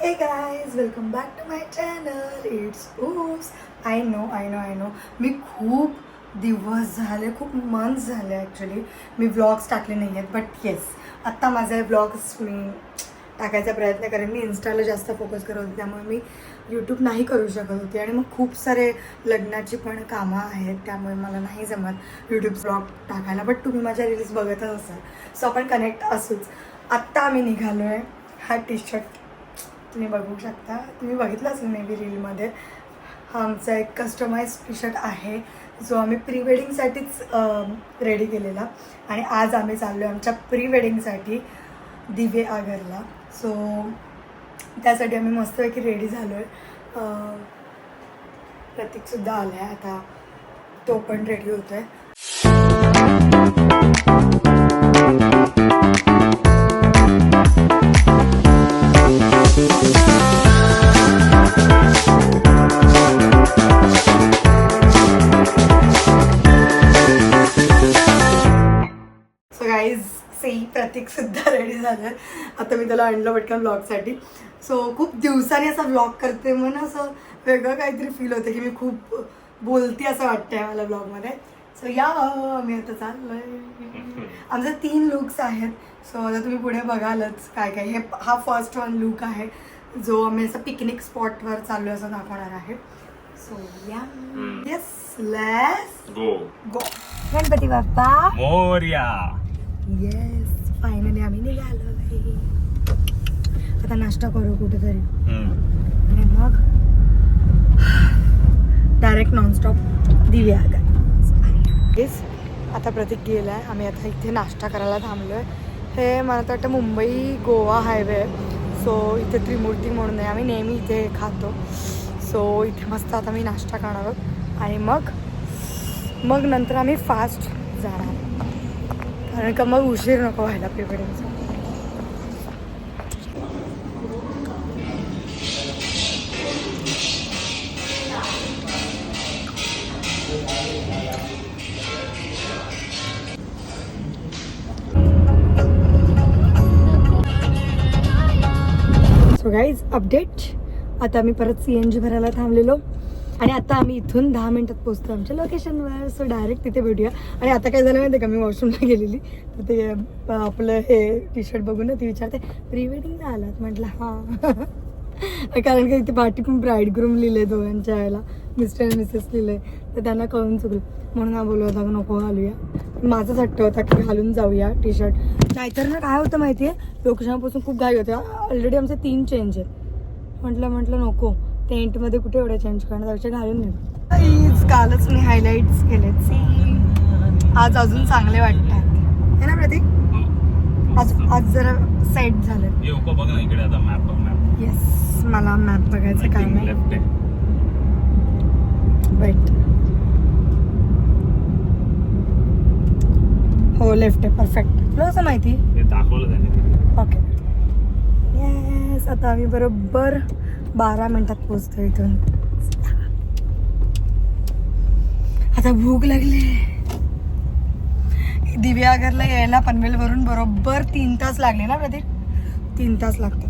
Hey guys, welcome back to my channel. It's Oops. I know. मी खूप दिवस झाले, खूप मंथ्स झाले ॲक्च्युली मी व्लॉग्स टाकले नाही आहेत. बट येस, आत्ता माझे व्लॉग्स मी टाकायचा प्रयत्न करेन. मी इन्स्टाला जास्त फोकस करत होते, त्यामुळे मी यूट्यूब नाही करू शकत होते. आणि मग खूप सारे लग्नाची पण कामं आहेत, त्यामुळे मला नाही जमत यूट्यूब व्लॉग टाकायला. बट तुम्ही माझ्या रील्स बघतच असाल, सो आपण कनेक्ट असूच. आत्ता आम्ही निघालो आहे. हा टी शर्ट तुम्ही बघू शकता, तुम्ही बघितलं असेल मे बी रीलमध्ये. हा आमचा एक कस्टमाइज टी शर्ट आहे, जो आम्ही प्री वेडिंगसाठीच रेडी केलेला. आणि आज आम्ही चाललो आहे आमच्या प्री वेडिंगसाठी दिवे आगरला. सो त्यासाठी आम्ही मस्तपैकी रेडी झालो आहे. प्रतीकसुद्धा आला आहे, आता तो पण रेडी होतो आहे. प्रतीकसुद्धा रेडी झालं. आता मी त्याला आणलं पटकन व्लॉगसाठी. सो खूप दिवसांनी असा व्लॉग करते, म्हणून असं वेगळं काहीतरी फील होतं की मी खूप बोलते असं वाटतंय मला व्लॉगमध्ये. सो या आम्ही आता चाललोय. आमचे 3 लुक्स आहेत. सो आता तुम्ही पुढे बघालच काय काय. हा फर्स्ट वन लुक आहे, जो आम्ही असं पिकनिक स्पॉटवर चाललो असं दाखवणार आहे. सो या yes, let's go. Ganpati Bappa Morya. Yes, finally आम्ही निघालो आहे. आता नाश्ता करू कुठेतरी आणि मग डायरेक्ट नॉनस्टॉप दिवे आगर. येस, आता प्रतीक गेला आहे. आम्ही आता इथे नाश्ता करायला थांबलो आहे. हे मला तर वाटतं मुंबई गोवा हायवे. सो इथे त्रिमूर्ती म्हणून आहे, आम्ही नेहमी इथे खातो. सो इथे मस्त आता मी नाश्ता करणार आहोत आणि मग नंतर आम्ही फास्ट जाणार, कारण का मग उशीर नको व्हायला प्री वेडिंगचा. So guys, update. आता आम्ही परत CNG भरायला थांबलेलो आणि आता आम्ही इथून 10 मिनिटात पोहोचतो आमच्या लोकेशनवर. सो डायरेक्ट तिथे भेटूया. आणि आता काय झालं माहिती आहे का, मी वॉशरूमला गेलेली तर ते आपलं हे टी शर्ट बघून ना ती विचारते प्री वेडिंगला आलात. म्हटलं हां, कारण की इथे पाठी पण ब्राईड ग्रूम लिहिलं आहे, दोघांच्या यायला मिस्टर आणि मिसेस लिहिलं आहे, तर त्यांना कळून चुकलं. म्हणून हा बोलत होता नको घालूया. माझाच हट्ट होता की घालून जाऊया टी शर्ट. नाहीतर ना काय होतं माहिती आहे, लोकेशनपासून खूप घाई होते. ऑलरेडी आमचे 3 चेंज आहेत. म्हटलं नको, टेंटमध्ये कुठे एवढ्या चेंज करणार, त्याच्या घालून नाही. कालच मी हायलाइट्स केलेत, आज अजून चांगले वाटतात है ना प्रतीक. आज जरा सेट झाले. येस, मला मॅप बघायचं काम आहे. वेट, हो लेफ्ट आहे. परफेक्ट. तुला कसं माहिती दाखवलं? ओके. येस, आता आम्ही बरोबर 12 मिनिटात पोहोचतो इथून. आता भूक लागली. दिवे आगरला यायला पनवेलवरून बरोबर 3 तास लागले ना प्रतीक? 3 तास लागतात.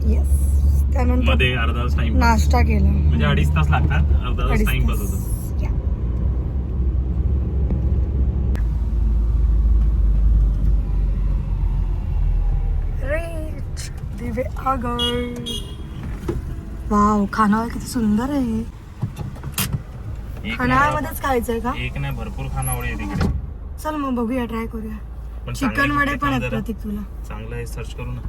येस, त्यानंतर अर्धा तास टाइम नाश्ता केला, म्हणजे 2.5 तास लागतात. अर्धा तास टाइम बस होतो. दिवे आगर. वाव, खानावळ किती सुंदर आहे. खानावळमध्येच खायचंय का? एक नाही, भरपूर खानावळी आहे तिकडे. चल मग बघूया, ट्राय करूया. चिकन वडे पण आहेत प्रतीक, तुला चांगलं आहे, सर्च करू ना.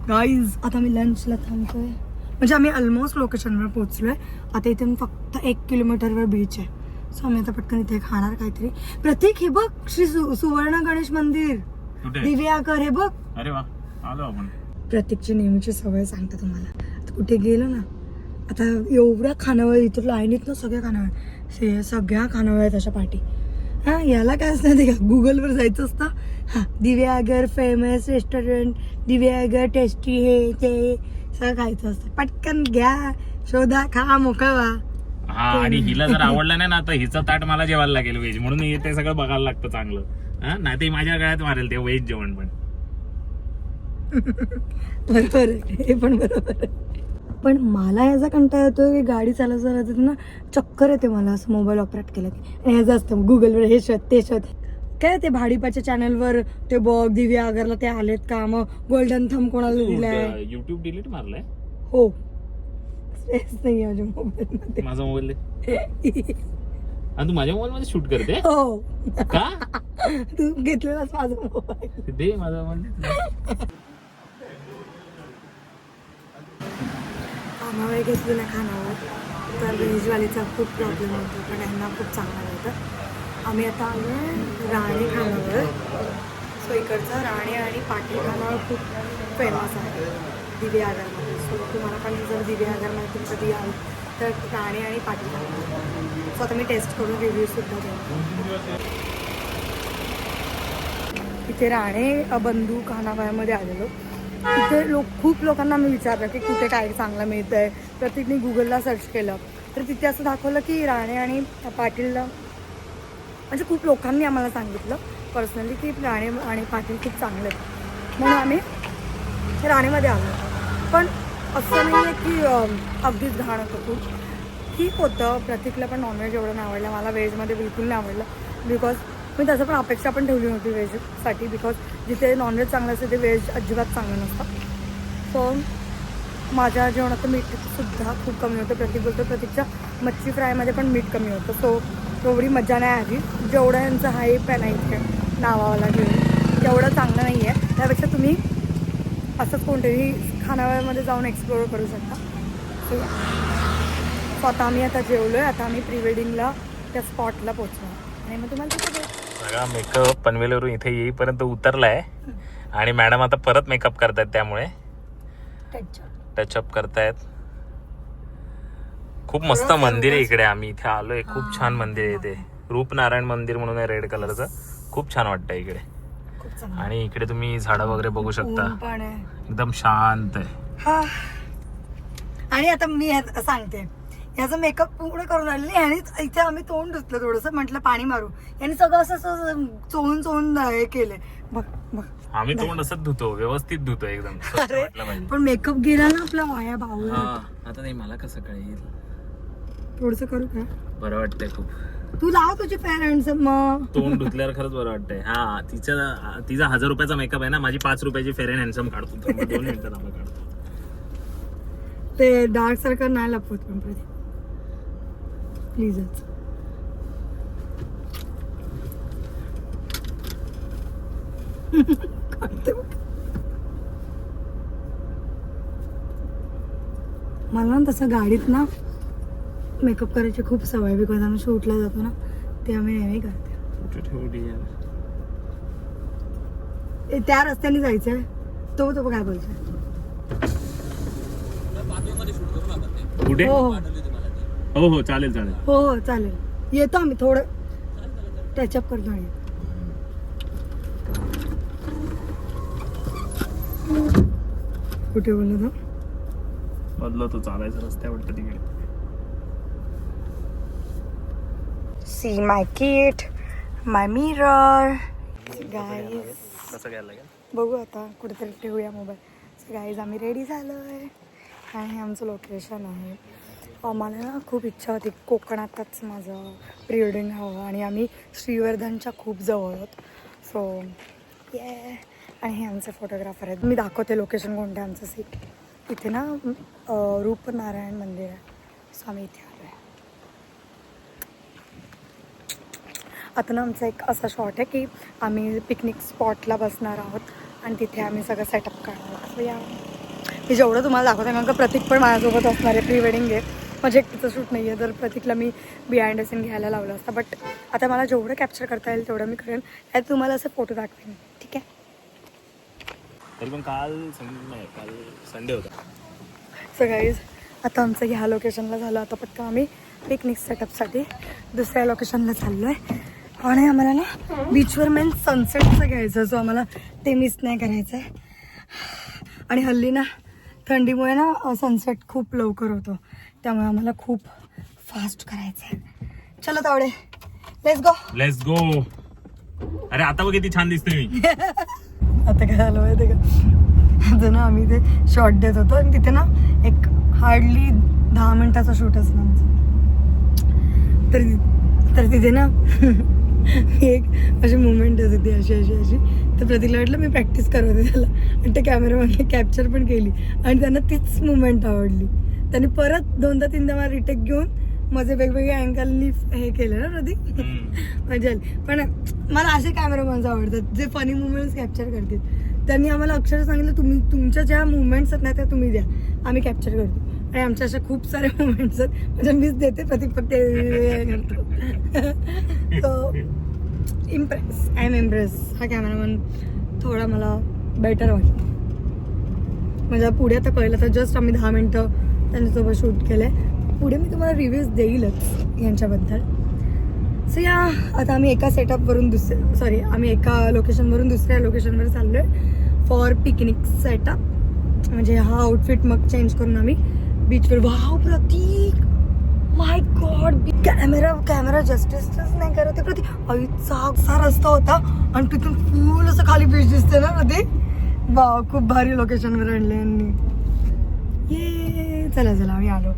गाईज, आता मी लंचला थांबतोय. म्हणजे आम्ही ऑलमोस्ट लोकेशनवर पोहोचलोय. आता इथून फक्त 1 किलोमीटरवर बीच आहे. सो आम्ही आता पटकन इथे खाणार काहीतरी. प्रतीक, हे बघ, श्री सुवर्ण गणेश मंदिर दिवे आगर, हे बघ. अरे वा, आलो आपण. प्रत्येकची नेहमीची सवय सांगते तुम्हाला. आता कुठे गेलो ना, आता एवढ्या खानावळ, इथं लाईनीत ना सगळ्या खानावळ, सगळ्या खानावळ आहेत अशा पाठी. हां, याला काय असतं ते का, गुगलवर जायचं असतं. हां, दिवे आगर फेमस रेस्टॉरंट, दिवे आगर टेस्टी, हे ते सगळं खायचं असतं. पटकन घ्या, शोधा, खा, मोकळवा. हा, आणि हिला जर आवडलं नाही ना तर हिचं ताट मला जेवायला लागेल व्हेज, म्हणून ते सगळं बघायला लागतं चांगलं. नाही ते माझ्या गळ्यात मारेल ते व्हेज जेवण. पण बरोबर आहे, हे पण बरोबर आहे. पण मला याचा कंटाळा येतो की गाडी चालवत ना चक्कर येते मला असं मोबाईल ऑपरेट केलं की. आणि ह्याचं असतं गुगलवर हे शोध ते शोध. काय ते भाडीपाच्या चॅनलवर ते बघ दिव्या आगरला ते आलेत का, मग गोल्डन थंब कोणाला दिलाय. युट्यूब डिलीट मारलाय. हो स्पेस नाही माझ्या मोबाईल मध्ये. माझा मोबाईल आणि तू माझ्या मोबाईल मध्ये शूट करते. हो का तू घेतलेलाच माझा मोबाईल. दे माझा मोबाईल. खानावळ घेतली ना खानावळ तर व्हेजवालीचा खूप प्रॉब्लेम होतो, पण यांना खूप चांगला होतं. आम्ही आता आलो राणे खानावळ. सो इकडचं राणे आणि पाटील खानावळ खूप फेमस आहे दिव्या आगरमध्ये. सो तुम्हाला पण जर दिव्या आगरमध्ये कधी याल तर राणे आणि पाटील खानावळ. सो आता मी टेस्ट करून रिव्ह्यूसुद्धा देईन. इथे राणे बंधू खानावळमध्ये आलेलो. इथे खूप लोकांना मी विचारलं की कुठे काय चांगलं मिळतं आहे. प्रत्येकने गुगलला सर्च केलं तर तिथे असं दाखवलं की राणे आणि पाटीलला, म्हणजे खूप लोकांनी आम्हाला सांगितलं पर्सनली की राणे आणि पाटील खूप चांगले आहेत, म्हणून आम्ही राणेमध्ये आलो. पण असं नाही आहे की अगदीच घाण होतं खूप. ठीक होतं, प्रतीकला पण नॉनव्हेज एवढं नाही आवडलं, मला व्हेजमध्ये बिलकुल नाही आवडलं. बिकॉज मी तसं पण अपेक्षा पण ठेवली नव्हती व्हेजसाठी, बिकॉज जिथे नॉनव्हेज चांगलं असतं ते व्हेज अजिबात चांगलं नसतं. सो माझ्या जेवणात मीठसुद्धा खूप कमी होतं. प्रतीक बोलतो प्रतीकच्या मच्छी फ्रायमध्ये पण मीठ कमी होतं. सो एवढी मजा नाही आली. जेवढं यांचं हाईप आहे ना इथे नावाला घेऊन तेवढं चांगलं नाही आहे. त्यापेक्षा तुम्ही असंच कोणत्याही खानावळमध्ये जाऊन एक्सप्लोअर करू शकता. सो आता आम्ही जेवलो आहे. आता आम्ही प्री वेडिंगला त्या स्पॉटला पोचलो आणि मग तुम्हाला तिथे सगळा मेकअप पनवेलवरून इथे येईपर्यंत उतरलाय आणि मॅडम आता परत मेकअप करतायत, त्यामुळे टचअप करतायत. खूप मस्त मंदिर आहे इकडे. आम्ही इथे आलोय, खूप छान मंदिर आहे इथे. रूपनारायण मंदिर म्हणून आहे रेड कलरचं. खूप छान वाटतं इकडे. आणि इकडे तुम्ही झाडं वगैरे बघू शकता, एकदम शांत आहे. आणि आता मी सांगते याचा मेकअप पूर्ण करून आलेली आणि इथे आम्ही तोंड धुतलं थोडंसं, म्हटलं पाणी मारू. यांनी सगळं असं चोळून हे केलंय. बघ बघ आम्ही तोंड असंच धुतो, व्यवस्थित धुतो एकदम. पण मेकअप गेला ना आपला वाया भाऊ. आता नाही मला कसं कळेल. थोडस करू का? बरं वाटतंय खूप. तू लाव तुझी फेअर हँडसम. मग तोंड धुतल्यावर खरंच बरं वाटतंय. हा तिचा 1000 रुपयाचा मेकअप आहे ना, माझी 5 रुपयाची फेअर अँड हँडसम काढतो. 2 मिनिटात आम्ही काढतो. ते डार्क सर्कल नाही लपवत पण प्रतीक प्लीजच. मला ना तसं गाडीत ना मेकअप करायची खूप सवय, बिकॉज आम्ही शूटला जातो ना ते आम्ही नेहमी करते. त्या रस्त्याने जायचंय. तो काय बोलतोय? कुठे? हो हो चालेल चालेल. हो चालेल, येतो आम्ही. थोडं टचअप करतो. आणि कुठे बोललो तो? बदलतो, चालायचं रस्ता वाटतं तिकडे. See my kit, my mirror. Guys कसं घ्यायला लागेल बघू आता, कुठेतरी ठेवूया मोबाईल. सो गाईज आम्ही रेडी झालो आहे आणि हे आमचं लोकेशन आहे. मला ना खूप इच्छा होती कोकणातच माझं प्री वेडिंग हवं आणि आम्ही श्रीवर्धनच्या खूप जवळ आहोत. सो ये, आणि हे आमचे फोटोग्राफर आहेत. मी दाखवते लोकेशन कोणतं आहे आमचं सीट. इथे ना रूपनारायण मंदिर आहे. सो आम्ही इथे आलो आहे. आता ना आमचा एक असा शॉट आहे की आम्ही पिकनिक स्पॉटला बसणार आहोत आणि तिथे आम्ही सगळं सेटअप करणार आहोत. सो या मी जेवढं तुम्हाला दाखवते, कारण का प्रतीक पण माझ्यासोबत असणार आहे. प्री वेडिंग आहे, माझं एकटीचं शूट नाही आहे. तर प्रतीकला मी बिहाइंड द सीन घ्यायला लावलं असतं, बट आता मला जेवढं कॅप्चर करता येईल तेवढं मी करेन. त्यात तुम्हाला असं फोटो दाखवेन, ठीक आहे? तरी पण काल संडे होता. सो गाईज आता आमचं ह्या लोकेशनला झालं. आता पटकन आम्ही पिकनिक सेटअपसाठी दुसऱ्या लोकेशनला चाललो आहे आणि आम्हाला ना बीचवर मेन सनसेटचं घ्यायचं. सो आम्हाला ते मिस नाही करायचं आहे. आणि हल्ली ना थंडीमुळे ना सनसेट खूप लवकर होतो, त्यामुळे आम्हाला खूप फास्ट करायचं आहे. चलो तावडे, लेट्स गो. अरे आता बघ किती छान दिसते मी. आता काय झालं माहिती का, आता ना आम्ही ते शॉर्ट देत होतो आणि तिथे ना एक हार्डली 10 मिनिटाचा शूट असणार आमचं. तर तिथे ना एक अशी मुवमेंट येत होती अशी. तर प्रतीकला वाटलं मी प्रॅक्टिस करत होते त्याला आणि त्या कॅमेरामॅनने कॅप्चर पण केली आणि त्यांना तीच मुवमेंट आवडली. त्यांनी परत 2दा-3दा मला रिटेक घेऊन माझे वेगवेगळ्या अँगलनी हे केलं ना प्रतीक. मजा आली. पण मला असे कॅमेरामॅन्स आवडतात जे फनी मुवमेंट्स कॅप्चर करतील. त्यांनी आम्हाला अक्षरशः सांगितलं तुम्ही तुमच्या ज्या मुवमेंट्स आहेत ना त्या तुम्ही द्या, आम्ही कॅप्चर करतो. आणि आमच्या अशा खूप साऱ्या मुवमेंट्स आहेत म्हणजे मीच देते, प्रतीक फक्त करतो. Impress, I am impress. हा कॅमेरामॅन थोडा मला बेटर वाटतो. म्हणजे पुढे आता कळलं तर जस्ट आम्ही 10 मिनटं त्यांच्यासोबत शूट केलं आहे. पुढे मी तुम्हाला रिव्ह्यूज देईलच यांच्याबद्दल. सो या आता आम्ही एका सेटअपवरून आम्ही एका लोकेशनवरून दुसऱ्या लोकेशनवर चाललो आहे फॉर पिकनिक सेटअप. म्हणजे हा आउटफिट मग चेंज करून आम्ही बीचवर. वाव प्रतीक, माय गॉड, कॅमेरा जस्टिसच नाही करत आहे प्रतीक. आईचा असा रस्ता होता आणि तिथून फुल असं खाली बीच दिसते ना प्रतीक. वाव, खूप भारी लोकेशनवर आणले यांनी. ये चला आम्ही आलो.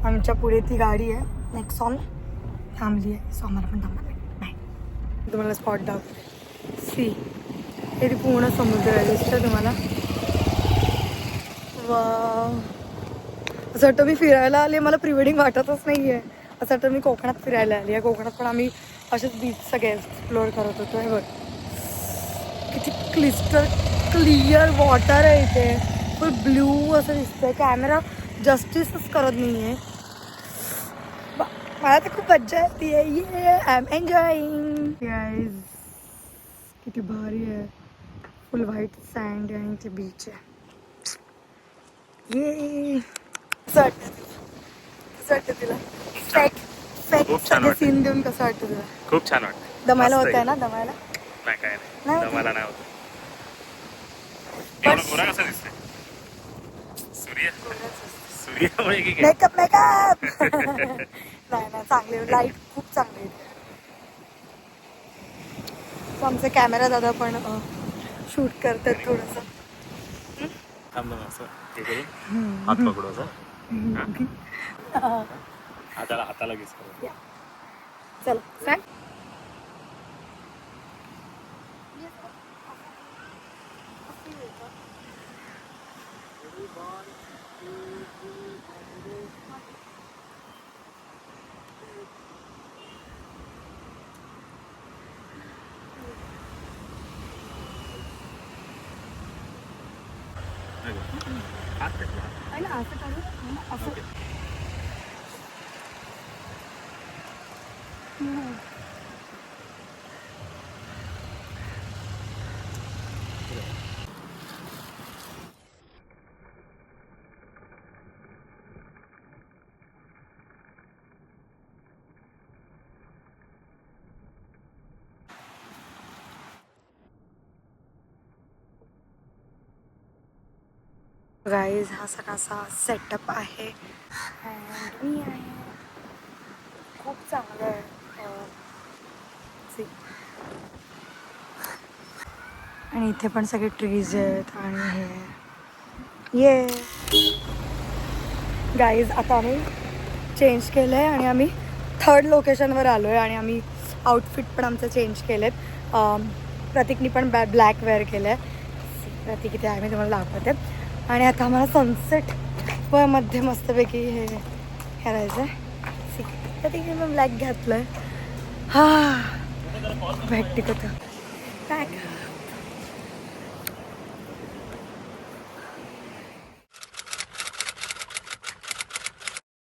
आमच्या पुढे ती गाडी आहे नेक्सॉन थांबली आहे. सो आम्हाला पण थांबणार नाही. तुम्हाला स्पॉट दाखवते. सी हे पूर्ण समुद्र आहे दिसतं तुम्हाला. वा, असं वाटतं मी फिरायला आले. मला प्री वेडिंग वाटतच नाही आहे. असं वाटतं मी कोकणात फिरायला आली आहे. कोकणात पण आम्ही असेच बीच सगळे एक्सप्लोअर करत होतो. हे बघ किती क्लिअर वॉटर आहे इथे. फुल ब्ल्यू असं दिसतंय. कॅमेरा जस्टिसच करत नाही आहे. मला तर खूप मज्जा येते. ये आय एम एन्जॉयिंग गाईज. किती भारी आहे. फुल व्हाईट सँड आहे आणि ते बीच आहे. ये कसं वाटतं तुला? सगळे सीन देऊन कसं वाटतं तुला? खूप छान वाटतं. दमायला होत आहे ना? दमायला नाही, काय नाही, दमायला नाही होत. गोरा कसा दिसतोय? सूर्यामुळे की काय? मेकअप नाही चांगले, लाईट खूप चांगली आहे. आमचा कॅमेरा दादा पण शूट करतात थोडंसं. हात पकडू असं. हाताला घिस करू. चल सांग. असं काढू असं. गाईज हा सगळा सेटअप आहे. अँड मी आहे खूप चांगलं आहे. आणि इथे पण सगळे ट्रीज आहेत आणि हे ये गाईज. आता आम्ही चेंज केलं आहे आणि आम्ही 3rd लोकेशनवर आलो आहे. आणि आम्ही आउटफिट पण आमचं चेंज केलं आहेत. प्रतीकनी पण ब्लॅक वेअर केलं आहे. प्रतीक इथे आहे, मी तुम्हाला दाखवते. आणि आता आम्हाला सनसेट व मध्ये मस्तपैकी हे करायचं आहे. प्रतीकने पण ब्लॅक घातलं आहे. हा भेटते होतं.